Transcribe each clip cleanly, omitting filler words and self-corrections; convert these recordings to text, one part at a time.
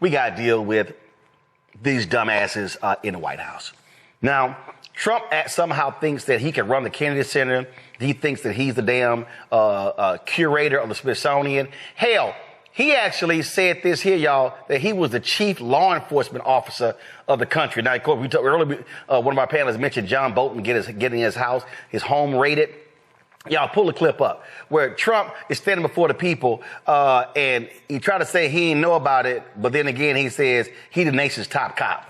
we got to deal with these dumbasses in the White House. Now, Trump somehow thinks that he can run the Kennedy Center. He thinks that he's the damn curator of the Smithsonian. Hell, he actually said this here, y'all, that he was the chief law enforcement officer of the country. Now, of course, we talked earlier, one of our panelists mentioned John Bolton getting his house, his home raided. Y'all pull the clip up where Trump is standing before the people and he tried to say he didn't know about it, but then again he says he the nation's top cop.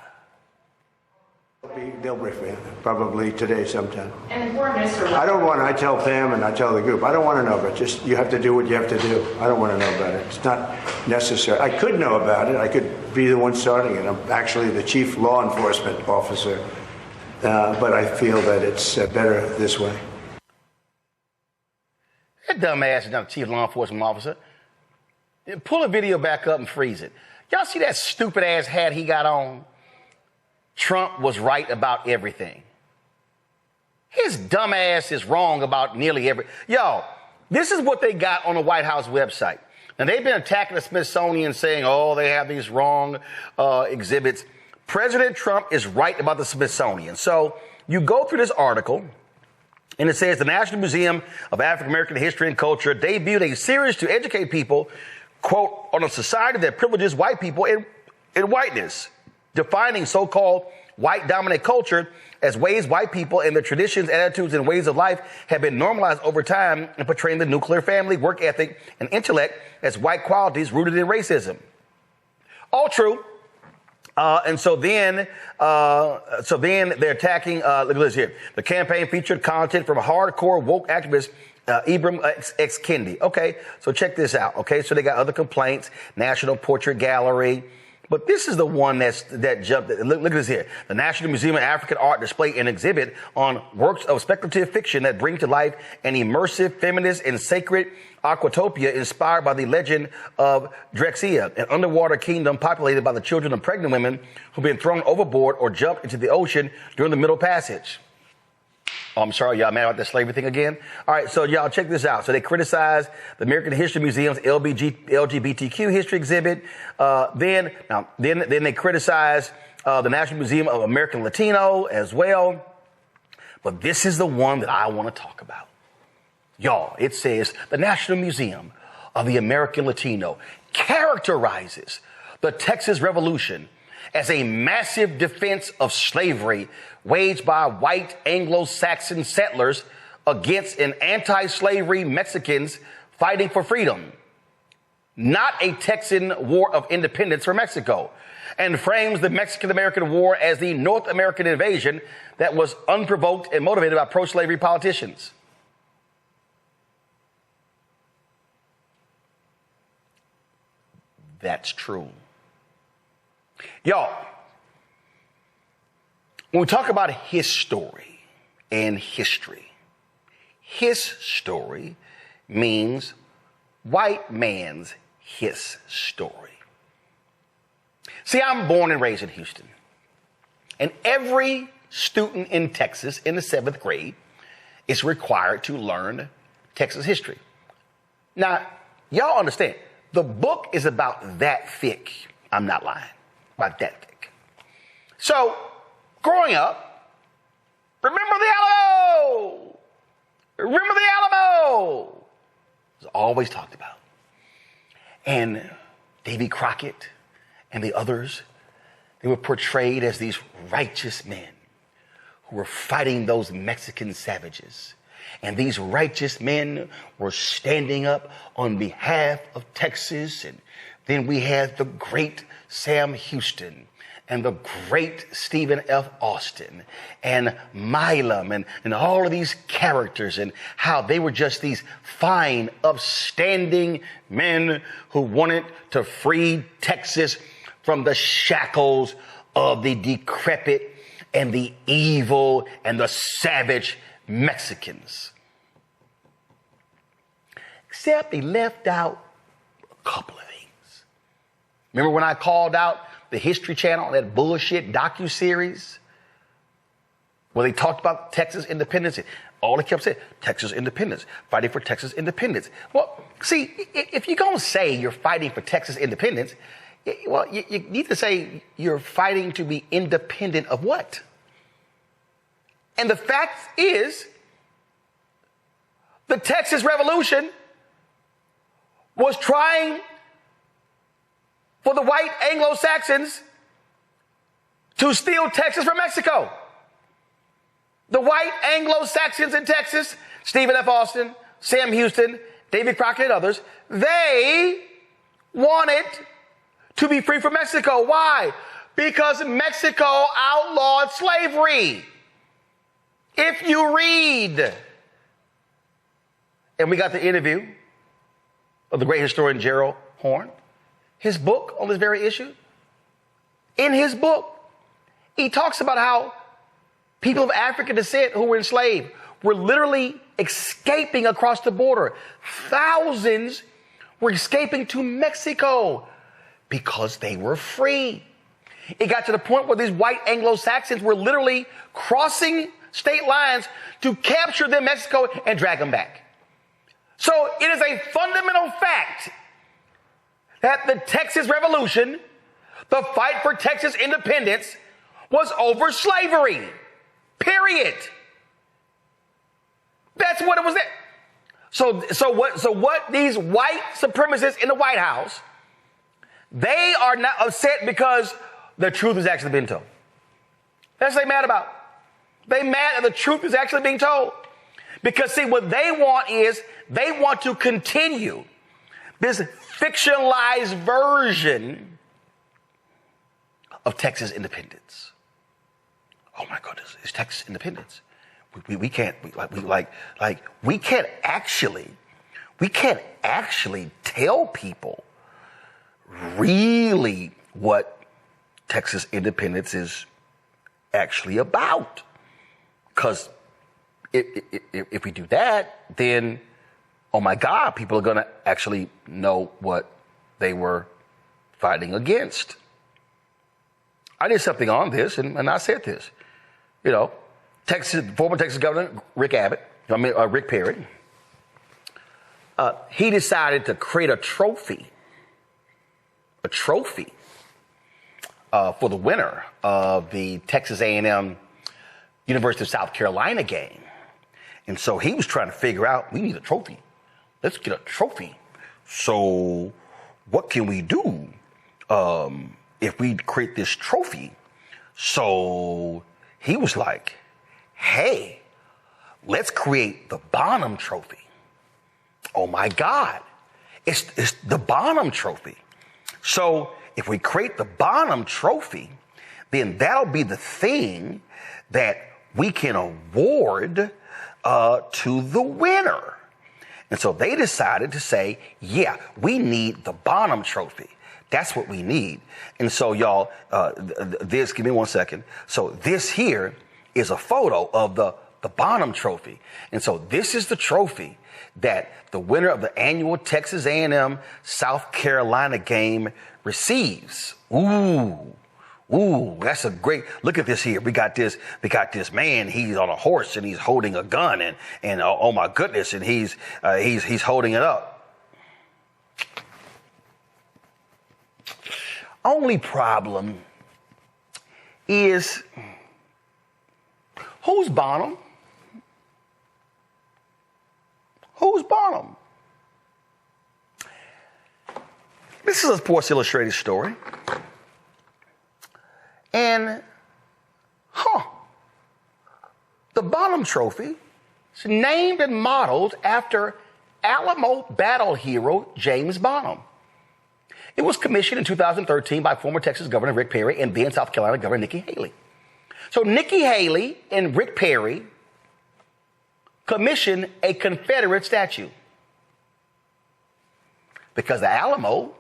They'll brief me probably today sometime. And the foreign minister. I tell Pam and I tell the group, I don't want to know, but just you have to do what you have to do. I don't want to know about it. It's not necessary. I could know about it. I could be the one starting it. I'm actually the chief law enforcement officer, but I feel that it's better this way. That dumbass is not a chief law enforcement officer. Pull a video back up and freeze it. Y'all see that stupid ass hat he got on? Trump was right about everything. His dumb ass is wrong about nearly every. Y'all, this is what they got on the White House website. And they've been attacking the Smithsonian saying, oh, they have these wrong exhibits. President Trump is right about the Smithsonian. So you go through this article, and it says the National Museum of African American History and Culture debuted a series to educate people, quote, on a society that privileges white people in whiteness, defining so-called white dominant culture as ways white people and their traditions, attitudes, and ways of life have been normalized over time and portraying the nuclear family, work ethic, and intellect as white qualities rooted in racism. All true. And so then they're attacking, look at this here. The campaign featured content from a hardcore woke activist, Ibram X. Kendi. Okay, so check this out. Okay, so they got other complaints, National Portrait Gallery. But this is the one that jumped. Look at this here. The National Museum of African Art display an exhibit on works of speculative fiction that bring to life an immersive, feminist, and sacred aquatopia inspired by the legend of Drexia, an underwater kingdom populated by the children of pregnant women who've been thrown overboard or jumped into the ocean during the Middle Passage. Oh, I'm sorry, y'all mad about that slavery thing again? All right, so y'all check this out. So they criticize the American History Museum's LGBTQ history exhibit. Then they criticize the National Museum of American Latino as well. But this is the one that I want to talk about. Y'all, it says the National Museum of the American Latino characterizes the Texas Revolution as a massive defense of slavery waged by white Anglo-Saxon settlers against an anti-slavery Mexicans fighting for freedom, not a Texan war of independence for Mexico, and frames the Mexican-American War as the North American invasion that was unprovoked and motivated by pro-slavery politicians. That's true. Y'all, when we talk about his story and history, his story means white man's his story. See, I'm born and raised in Houston, and every student in Texas in the 7th grade is required to learn Texas history. Now, y'all understand, the book is about that thick. I'm not lying. About that thick. So, growing up, remember the Alamo! Remember the Alamo! It was always talked about. And Davy Crockett and the others, they were portrayed as these righteous men who were fighting those Mexican savages. And these righteous men were standing up on behalf of Texas. And then we had the great Sam Houston and the great Stephen F. Austin and Milam and all of these characters, and how they were just these fine, upstanding men who wanted to free Texas from the shackles of the decrepit and the evil and the savage Mexicans. Except they left out a couple of things. Remember when I called out the History Channel, that bullshit docuseries, where they talked about Texas independence? All they kept saying, Texas independence, fighting for Texas independence. Well, see, if you're going to say you're fighting for Texas independence, Well, you need to say you're fighting to be independent of what? And the fact is, the Texas Revolution was trying for the white Anglo-Saxons to steal Texas from Mexico. The white Anglo-Saxons in Texas, Stephen F. Austin, Sam Houston, David Crockett, and others, they wanted to be free from Mexico. Why? Because Mexico outlawed slavery. If you read, and we got the interview of the great historian Gerald Horne, his book on this very issue. In his book, he talks about how people of African descent who were enslaved were literally escaping across the border. Thousands were escaping to Mexico because they were free. It got to the point where these white Anglo-Saxons were literally crossing state lines to capture them in Mexico and drag them back. So it is a fundamental fact that the Texas Revolution, the fight for Texas independence, was over slavery. Period. That's what it was. So what these white supremacists in the White House, they are not upset because the truth is actually being told. That's what they're mad about. They mad that the truth is actually being told. Because see, what they want is they want to continue this fictionalized version of Texas independence. Oh my goodness, it's Texas independence. We can't actually tell people really what Texas independence is actually about. Because if we do that, then, oh my God, people are going to actually know what they were fighting against. I did something on this, and I said this. You know, former Texas Governor Rick Perry, he decided to create a trophy for the winner of the Texas A&M University of South Carolina game. And so he was trying to figure out, we need a trophy. Let's get a trophy. So what can we do if we create this trophy? So he was like, hey, let's create the Bonham Trophy. Oh my God, it's the Bonham Trophy. So if we create the Bonham Trophy, then that'll be the thing that we can award to the winner. And so they decided to say, yeah, we need the Bonham Trophy. That's what we need. And so y'all, give me 1 second. So this here is a photo of the Bonham Trophy. And so this is the trophy that the winner of the annual Texas A&M South Carolina game receives. Ooh, that's a great, look at this here. We got this man, he's on a horse and he's holding a gun and oh my goodness, and he's holding it up. Only problem is, who's Bonham? Who's Bonham? This is a Sports Illustrated story. And, the Bonham Trophy is named and modeled after Alamo battle hero James Bonham. It was commissioned in 2013 by former Texas Governor Rick Perry and then South Carolina Governor Nikki Haley. So Nikki Haley and Rick Perry commissioned a Confederate statue because the Alamo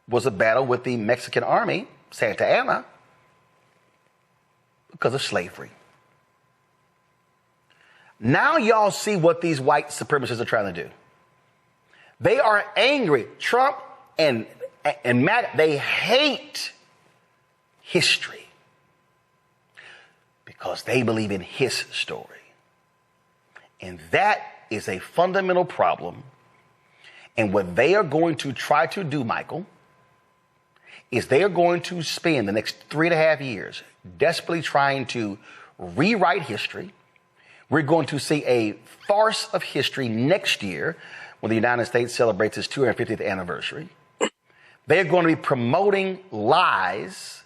was a battle with the Mexican army, Santa Anna, because of slavery. Now y'all see what these white supremacists are trying to do. They are angry. Trump and Matt, they hate history because they believe in his story. And that is a fundamental problem. And what they are going to try to do, Michael, is they are going to spend the next 3.5 years desperately trying to rewrite history. We're going to see a farce of history next year when the United States celebrates its 250th anniversary. They're going to be promoting lies.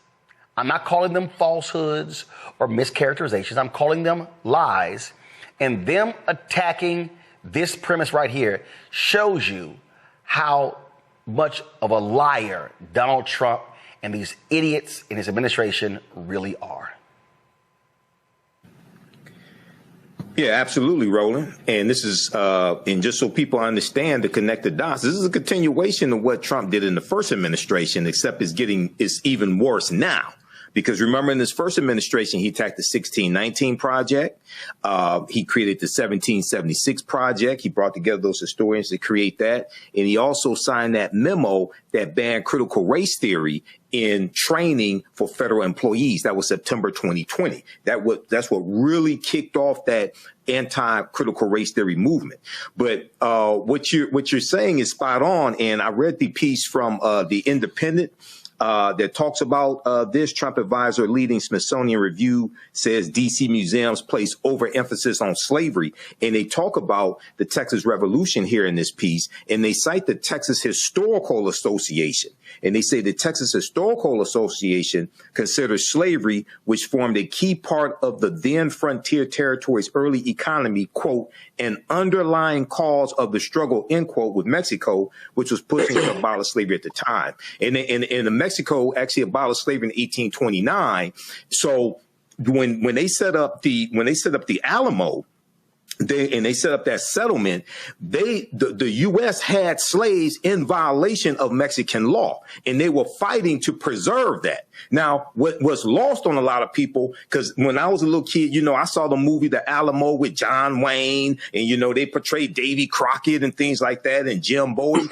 I'm not calling them falsehoods or mischaracterizations. I'm calling them lies. And them attacking this premise right here shows you how much of a liar Donald Trump and these idiots in his administration really are. Yeah, absolutely, Roland. And this is, and just so people understand to connect the dots, this is a continuation of what Trump did in the first administration, except it's even worse now. Because remember, in his first administration, he attacked the 1619 Project. He created the 1776 Project. He brought together those historians to create that. And he also signed that memo that banned critical race theory in training for federal employees. That was September 2020. That's what really kicked off that anti-critical race theory movement. But what you're saying is spot on. And I read the piece from The Independent that talks about this. Trump advisor leading Smithsonian review says D.C. museums place overemphasis on slavery. And they talk about the Texas Revolution here in this piece. And they cite the Texas Historical Association. And they say the Texas Historical Association considers slavery, which formed a key part of the then frontier territory's early economy, quote, an underlying cause of the struggle, end quote, with Mexico, which was pushing to abolish slavery at the time. And Mexico actually abolished slavery in 1829. So when they set up the Alamo, they set up that settlement, the U.S. had slaves in violation of Mexican law, and they were fighting to preserve that. Now, what was lost on a lot of people, because when I was a little kid, I saw the movie The Alamo with John Wayne, and, they portrayed Davy Crockett and things like that, and Jim Bowie.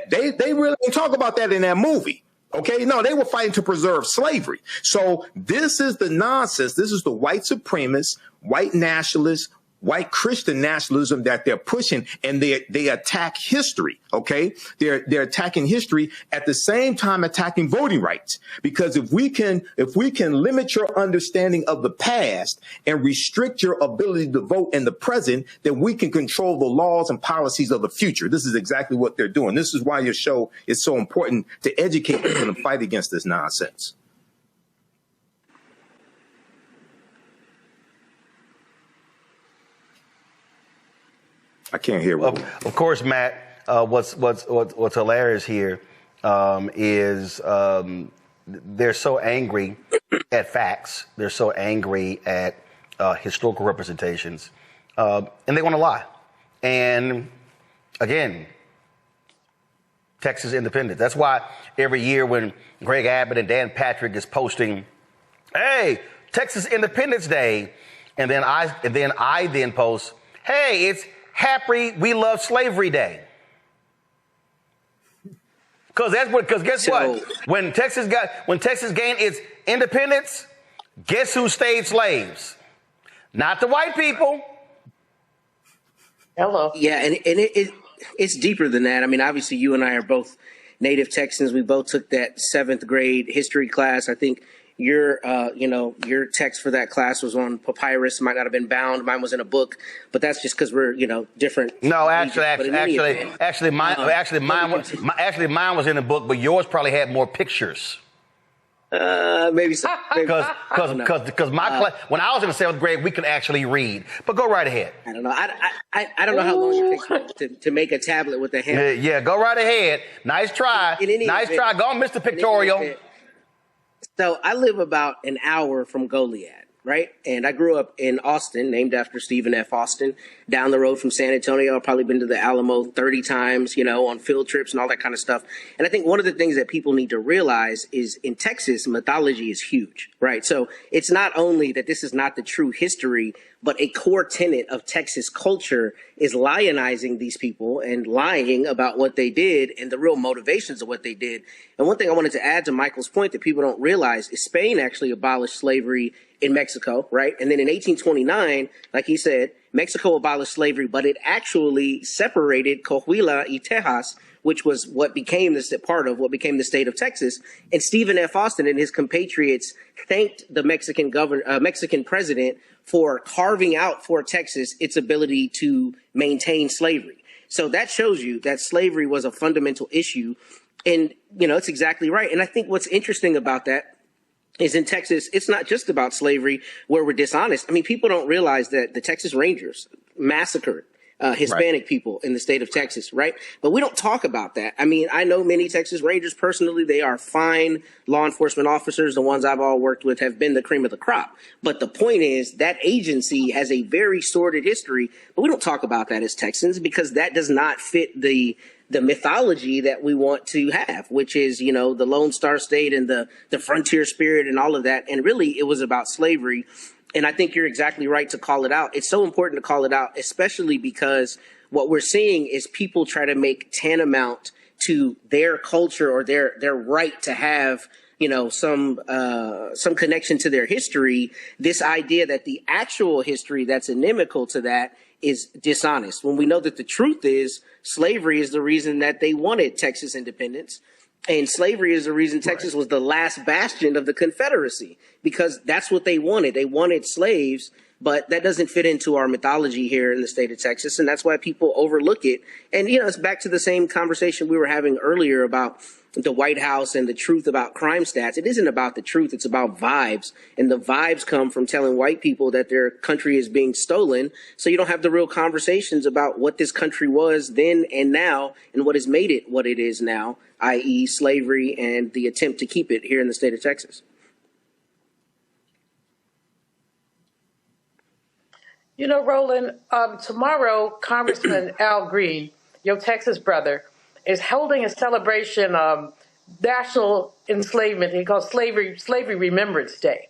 They really didn't talk about that in that movie. Okay, no, they were fighting to preserve slavery. So this is the nonsense. This is the white supremacists, white nationalists, white Christian nationalism that they're pushing, and they attack history. Okay, they're attacking history at the same time attacking voting rights. Because if we can limit your understanding of the past and restrict your ability to vote in the present, then we can control the laws and policies of the future. This is exactly what they're doing. This is why your show is so important, to educate people and fight against this nonsense. I can't hear. Of course, Matt. What's hilarious here is they're so angry at facts. They're so angry at historical representations, and they want to lie. And again, Texas independence. That's why every year when Greg Abbott and Dan Patrick is posting, "Hey, Texas Independence Day," and then I post, "Hey, it's Happy We Love Slavery Day." Because guess what? When Texas gained its independence, guess who stayed slaves? Not the white people. Hello. Yeah, and it's deeper than that. I mean, obviously, you and I are both native Texans. We both took that 7th grade history class. I think your text for that class was on papyrus. Might not have been bound. Mine was in a book, but that's just because we're different. No, actually, mine was in a book, but yours probably had more pictures. Maybe so. Because my class, when I was in the 7th grade, we could actually read. But go right ahead. I don't know. I don't know how long it takes to make a tablet with a hand. Yeah, go right ahead. Nice try. Nice try. Go on, Mr. Pictorial. So I live about an hour from Goliad, right? And I grew up in Austin, named after Stephen F. Austin, down the road from San Antonio. I've probably been to the Alamo 30 times, on field trips and all that kind of stuff. And I think one of the things that people need to realize is in Texas, mythology is huge, right? So it's not only that this is not the true history, but a core tenet of Texas culture is lionizing these people and lying about what they did and the real motivations of what they did. And one thing I wanted to add to Michael's point that people don't realize is Spain actually abolished slavery in Mexico, right? And then in 1829, like he said, Mexico abolished slavery, but it actually separated Coahuila y Tejas, which was what became the state of Texas. And Stephen F. Austin and his compatriots thanked the Mexican president for carving out for Texas its ability to maintain slavery. So that shows you that slavery was a fundamental issue. And, it's exactly right. And I think what's interesting about that is in Texas, it's not just about slavery where we're dishonest. I mean, people don't realize that the Texas Rangers massacred Hispanic people in the state of Texas, right? But we don't talk about that. I mean, I know many Texas Rangers personally. They are fine law enforcement officers. The ones I've all worked with have been the cream of the crop. But the point is that agency has a very sordid history, but we don't talk about that as Texans because that does not fit the mythology that we want to have, which is, the Lone Star State and the frontier spirit and all of that. And really, it was about slavery. And I think you're exactly right to call it out. It's so important to call it out, especially because what we're seeing is people try to make tantamount to their culture or their right to have, some connection to their history, this idea that the actual history that's inimical to that is dishonest, when we know that the truth is slavery is the reason that they wanted Texas independence. And slavery is the reason Texas was the last bastion of the Confederacy, because that's what they wanted. They wanted slaves, but that doesn't fit into our mythology here in the state of Texas. And that's why people overlook it. And, it's back to the same conversation we were having earlier about the White House and the truth about crime stats. It isn't about the truth. It's about vibes. And the vibes come from telling white people that their country is being stolen. So you don't have the real conversations about what this country was then and now and what has made it what it is now, i.e. slavery and the attempt to keep it here in the state of Texas. Roland, tomorrow, Congressman Al Green, your Texas brother, is holding a celebration of national enslavement. He calls Slavery Remembrance Day.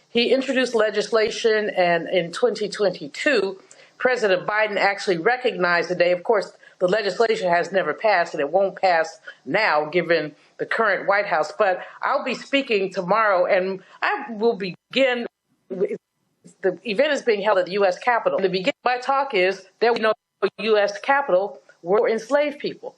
He introduced legislation, and in 2022, President Biden actually recognized the day. Of course, the legislation has never passed, and it won't pass now, given the current White House. But I'll be speaking tomorrow, and I will begin. The event is being held at the U.S. Capitol. The beginning of my talk is there will be no U.S. Capitol where enslaved people.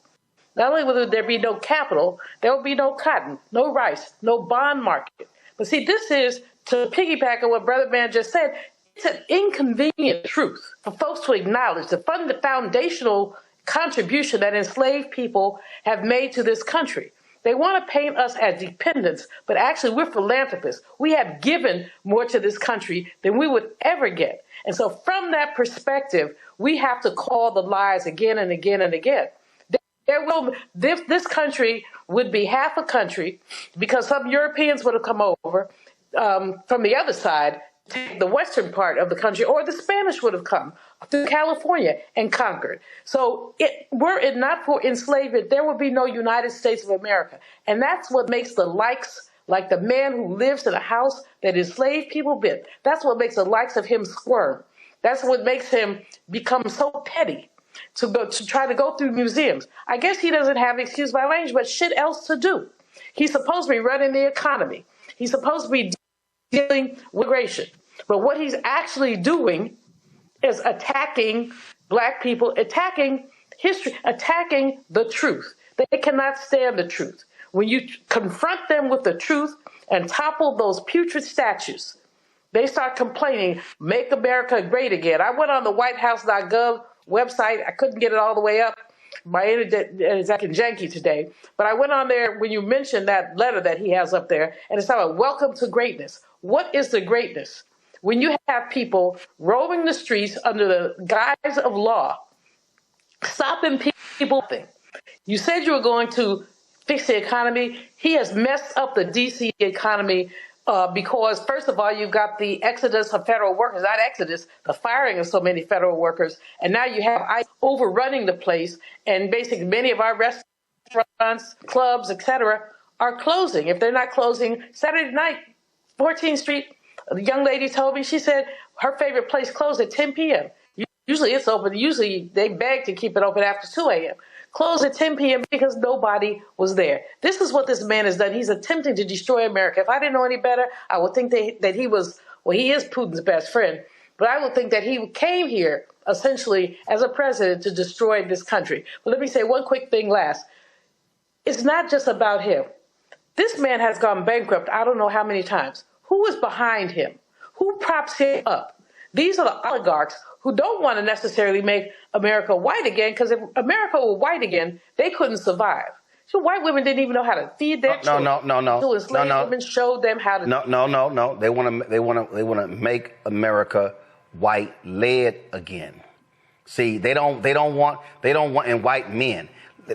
Not only will there be no capital, there will be no cotton, no rice, no bond market. But see, this is, to piggyback on what Brother Man just said, it's an inconvenient truth for folks to acknowledge the foundational contribution that enslaved people have made to this country. They want to paint us as dependents, but actually we're philanthropists. We have given more to this country than we would ever get. And so from that perspective, we have to call the lies again and again and again. This country would be half a country because some Europeans would have come over from the other side, the western part of the country, or the Spanish would have come through California and conquered. So were it not for enslavement, there would be no United States of America. And that's what makes the likes, like the man who lives in a house that enslaved people built, that's what makes the likes of him squirm. That's what makes him become so petty to try to go through museums. I guess he doesn't have, excuse my language, but shit else to do. He's supposed to be running the economy. He's supposed to be dealing with immigration. But what he's actually doing is attacking black people, attacking history, attacking the truth. They cannot stand the truth. When you confront them with the truth and topple those putrid statues, they start complaining, make America great again. I went on the whitehouse.gov website. I couldn't get it all the way up. My internet is acting janky today. But I went on there when you mentioned that letter that he has up there, and it's about welcome to greatness. What is the greatness? When you have people roaming the streets under the guise of law, stopping people. You said you were going to fix the economy. He has messed up the D.C. economy because, first of all, you've got the exodus of federal workers, not exodus, the firing of so many federal workers. And now you have ICE overrunning the place. And basically many of our restaurants, clubs, et cetera, are closing. If they're not closing, Saturday night, 14th Street, a young lady told me, she said her favorite place closed at 10 p.m. Usually it's open. Usually they beg to keep it open after 2 a.m. Closed at 10 p.m. because nobody was there. This is what this man has done. He's attempting to destroy America. If I didn't know any better, I would think that he was, well, he is Putin's best friend, but I would think that he came here essentially as a president to destroy this country. But let me say one quick thing last. it's not just about him. This man has gone bankrupt I don't know how many times. Who is behind him? Who props him up? These are the oligarchs who don't want to necessarily make America white again, because if America were white again, they couldn't survive. So white women didn't even know how to feed their children. No. So enslaved women showed them how to. No. They want to make America white-led again. See, they don't want and white men.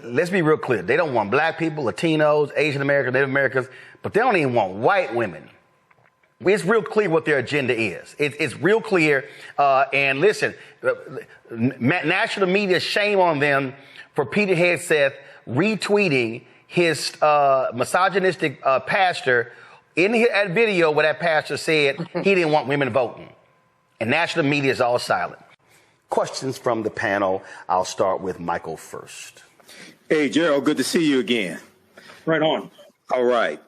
Let's be real clear. They don't want black people, Latinos, Asian Americans, Native Americans, but they don't even want white women. It's real clear what their agenda is. It's real clear. And listen, national media, shame on them for Peter Hegseth retweeting his misogynistic pastor in that video where that pastor said he didn't want women voting. And national media is all silent. Questions from the panel. I'll start with Michael first. Hey, Gerald, good to see you again. Right on. All right.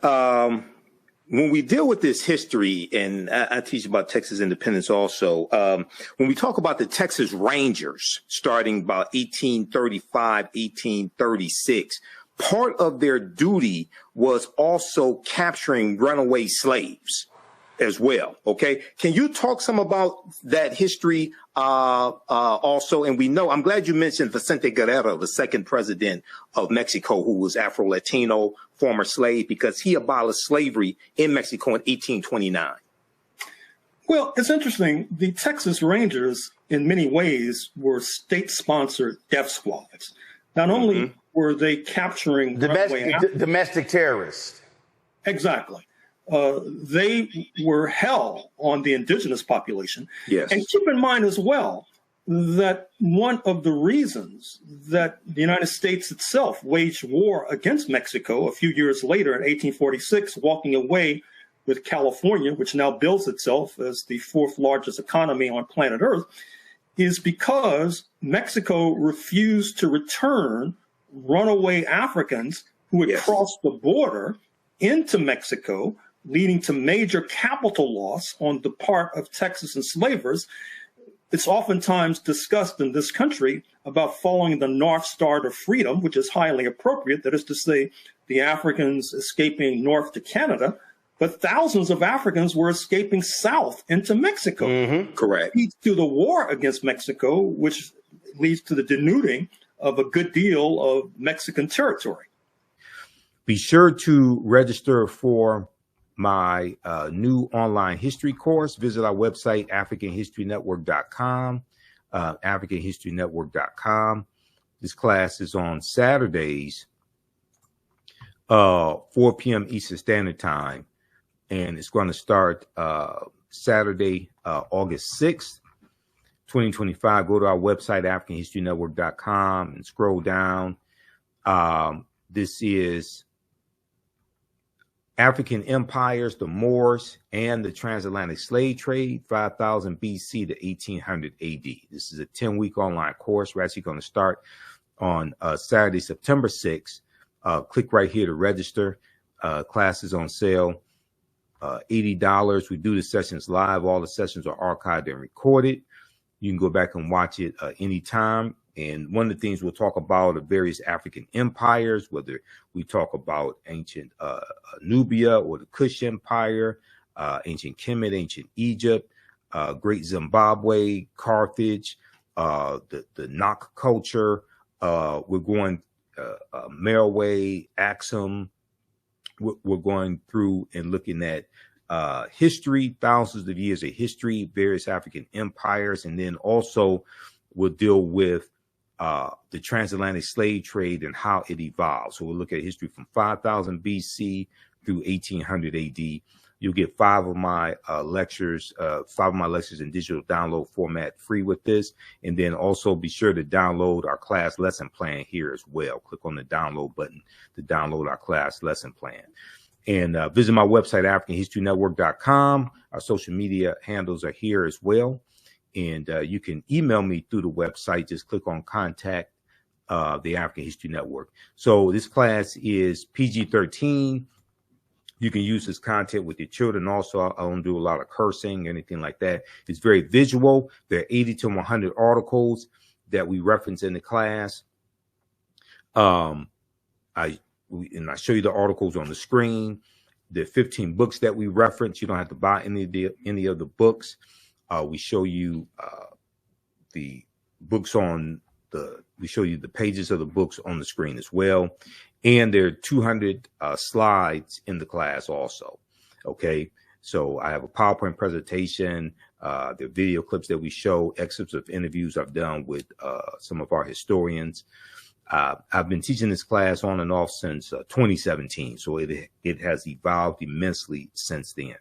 When we deal with this history, and I teach about Texas independence also, when we talk about the Texas Rangers starting about 1835, 1836, part of their duty was also capturing runaway slaves as well. Okay. Can you talk some about that history also? And we know, I'm glad you mentioned Vicente Guerrero, the second president of Mexico, who was Afro-Latino, former slave, because he abolished slavery in Mexico in 1829. Well, it's interesting. The Texas Rangers, in many ways, were state-sponsored death squads. Not only were they capturing domestic terrorists. Exactly. They were hell on the indigenous population. Yes. And keep in mind as well that one of the reasons that the United States itself waged war against Mexico a few years later in 1846, walking away with California, which now bills itself as the fourth largest economy on planet Earth, is because Mexico refused to return runaway Africans who had crossed the border into Mexico, leading to major capital loss on the part of Texas enslavers. It's oftentimes discussed in this country about following the North Star to freedom, which is highly appropriate. That is to say, the Africans escaping north to Canada, but thousands of Africans were escaping south into Mexico. Correct. Leads to the war against Mexico, which leads to the denuding of a good deal of Mexican territory. Be sure to register for my new online history course. Visit our website, AfricanHistoryNetwork.com, AfricanHistoryNetwork.com. This class is on Saturdays, 4 p.m. Eastern Standard Time, and it's going to start Saturday, August 6th, 2025. Go to our website, AfricanHistoryNetwork.com, and scroll down. This is African empires, the Moors, and the transatlantic slave trade, 5000 BC to 1800 AD. This is a 10-week online course. We're actually going to start on Saturday, September 6th. Click right here to register. Class is on sale, $80. We do the sessions live. All the sessions are archived and recorded. You can go back and watch it anytime. And one of the things we'll talk about are various African empires, whether we talk about ancient Nubia or the Kush Empire, ancient Kemet, ancient Egypt, Great Zimbabwe, Carthage, the Nok culture. We're going Meroe, Axum. We're going through and looking at history, thousands of years of history, various African empires, and then also we'll deal with the transatlantic slave trade and how it evolved. So we'll look at history from 5000 BC through 1800 AD. You'll get 5 of my lectures in digital download format free with this. And then also be sure to download our class lesson plan here as well. Click on the download button to download our class lesson plan. And visit my website, AfricanHistoryNetwork.com. Our social media handles are here as well. And you can email me through the website. Just click on contact the African History Network. So this class is PG-13. You can use this content with your children. Also, I don't do a lot of cursing or anything like that. It's very visual. There are 80 to 100 articles that we reference in the class. We and I show you the articles on the screen. The 15 books that we reference, you don't have to buy any of the books. We show you the books we show you the pages of the books on the screen as well. And there are 200 slides in the class also. Okay. So I have a PowerPoint presentation. There are video clips that we show, excerpts of interviews I've done with some of our historians. I've been teaching this class on and off since 2017. So it has evolved immensely since then.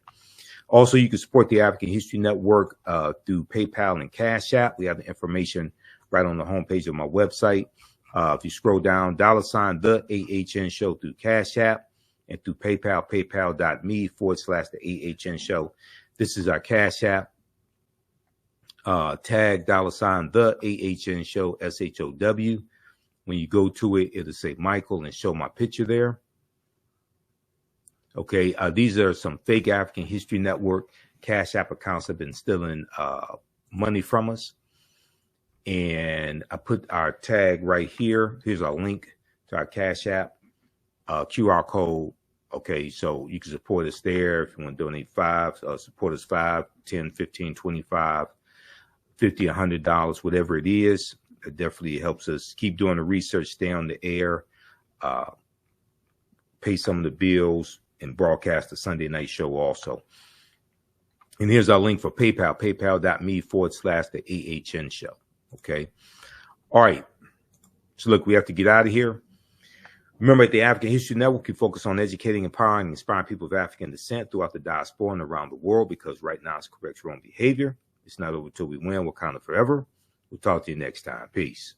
Also, you can support the African History Network through PayPal and Cash App. We have the information right on the homepage of my website. If you scroll down, $ the AHN show through Cash App and through PayPal, paypal.me/the AHN show. This is our Cash App. Tag $ the AHN show, SHOW. When you go to it, it'll say Michael and show my picture there. Okay, these are some fake African History Network Cash App accounts that have been stealing money from us. And I put our tag right here. Here's our link to our Cash App, QR code. Okay, so you can support us there if you want to donate support us $5, $10, $15, $25, $50, $100, whatever it is. It definitely helps us keep doing the research, stay on the air, pay some of the bills, and broadcast the Sunday night show also. And here's our link for PayPal, paypal.me/the AHN show. Okay. All right. So look, we have to get out of here. Remember, at the African History Network, we focus on educating, empowering, and inspiring people of African descent throughout the diaspora and around the world, because right now it's correct your own behavior. It's not over till we win. Wakanda forever. We'll talk to you next time. Peace.